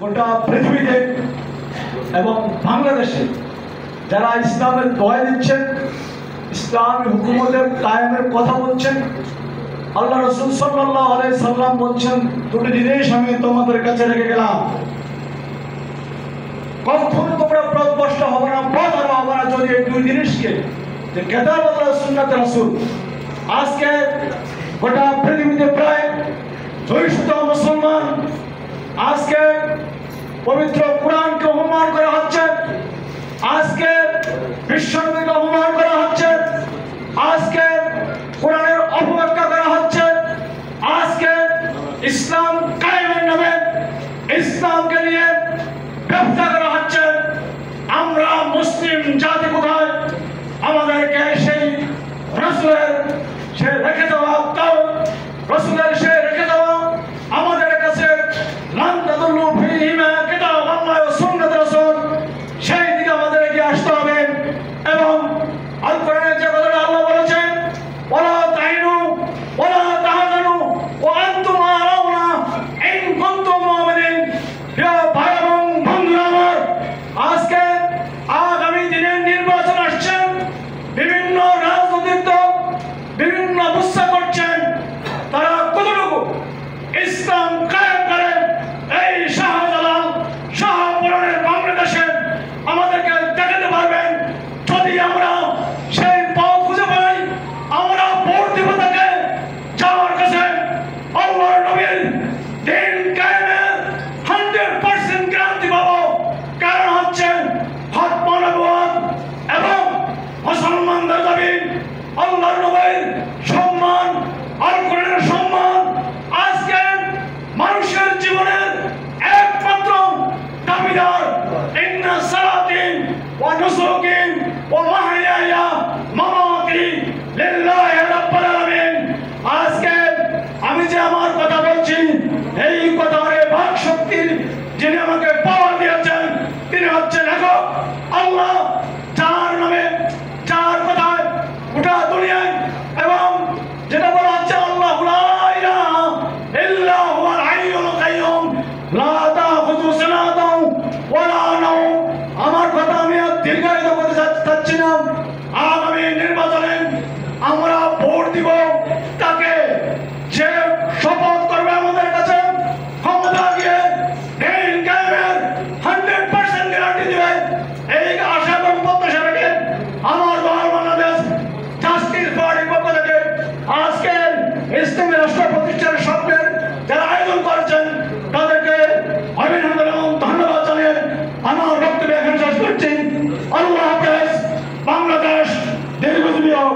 গোটা পৃথিবীতে এবং বাংলাদেশে যারা ইসলামের দোহাই দিচ্ছেন, ইসলামী হুকুমতের কায়েমের কথা বলছেন, আল্লাহ রাসূল সাল্লাল্লাহু আলাইহি সাল্লাম বলছেন, দুটি জিনিস আমি তোমাদের কাছে রেখে গেলাম, কখনো তোমরা পথভ্রষ্ট হবে না, পথহারা হবে না যদি এই দুই জিনিসকে, যে কিতাব আল্লাহ সুন্নাত রাসূল। আজকে গোটা পৃথিবীতে প্রায় 200 মুসলমান আজকে পবিত্র কোরআনকে অপমান করা হচ্ছে, আজকে বিশ্বনবীকে অপমান করা হচ্ছে, আজকে কোরআনের অপব্যাখ্যা করা হচ্ছে, আজকে ইসলাম কায়েমের নামে ইসলামকে নিয়ে ব্যবসা করা হচ্ছে। আমরা মুসলিম জাতি কোথায়? আমাদেরকে সেই রাসূলের সে রেখে দেওয়া তাও রাসূলের সে রেখে দেওয়া আমাদের কাছে লান্তাদুল্লু ফিহিমা কিতাব আল্লাহ ওয়া সুন্নাত রাসূল, সেই দিকে আমাদের এগিয়ে আসতে হবে। এবং আল কোরআনে যে কথাটা আল্লাহ বলেছেন, ওয়ালা তাহিনু ওয়ালা তাহজানু ওয়া আনতুম আ'লাউনা ইন কুনতুম মুমিনিন। প্রিয় ভাই এবং বন্ধুরা আমার, আজকে আগামী দিনের নির্বাচন আসছে, বিভিন্ন রাজনৈতিক দল বিভিন্ন অবস্থা করছেন, তারা কতটুকু ইসলাম কায়েম করে এই শাহজালাল শাহপুরের বাংলাদেশে আমাদেরকে দেখাতে পারবেন। যদি আমরা সেই পথ খুঁজে পাই, আমরা ভোট দিব তাকে, যাওয়ার কাছে আল্লাহর নবীর দিন কায়েমের 100% গ্যারান্টি পাবো। কারণ হচ্ছে খতম নবুয়ত এবং মুসলমানদের দাবি আল্লাহর নবীর সম্মান, আল কোরআনের সম্মান। আজকে মানুষের জীবনের একমাত্র দাবিদার ইন্না সালাতি ওয়া নুসুকি ওয়া মাহইয়ায়া মামাতি লিল্লাহি রাব্বিল আলামিন। আজকে আমি যে আমার কথা বলছি, এই কথার বাক শক্তি যিনি আমাকে পাওয়ার দিয়েছেন, তিনি হচ্ছেন লেখক আল্লাহ, যার নামে যার কথায় গোটা দুনিয়ায় এবং যেটা বলা হচ্ছে আল্লাহু লা ইলাহা ইল্লা হুয়াল হাইয়ুল কাইয়ুম লা তাখুযু সিনাতুন ওয়া লা নাওম। আমার কথা আমি আর দীর্ঘায়িত করতে চাচ্ছি না। আগামী নির্বাচনে আমরা ভোট দিব তাকে, যে শপথ করবে আমাদের কাছে ক্ষমতা দিয়ে দিন কায়েমের 100% গ্যারান্টি দিবে। এই আশা এবং প্রত্যাশা রেখে আমার দল বাংলাদেশ জাস্টিস পার্টির পক্ষ থেকে আজকে ইসলামী রাষ্ট্র প্রতিষ্ঠানের স্বপ্নের যারা আয়োজন করেছেন তাদেরকে অভিনন্দন এবং ধন্যবাদ জানিয়ে আমার বক্তব্য এখানে শেষ করছি। আল্লাহ হাফেজ। বাংলাদেশ দীর্ঘজীবী হোক।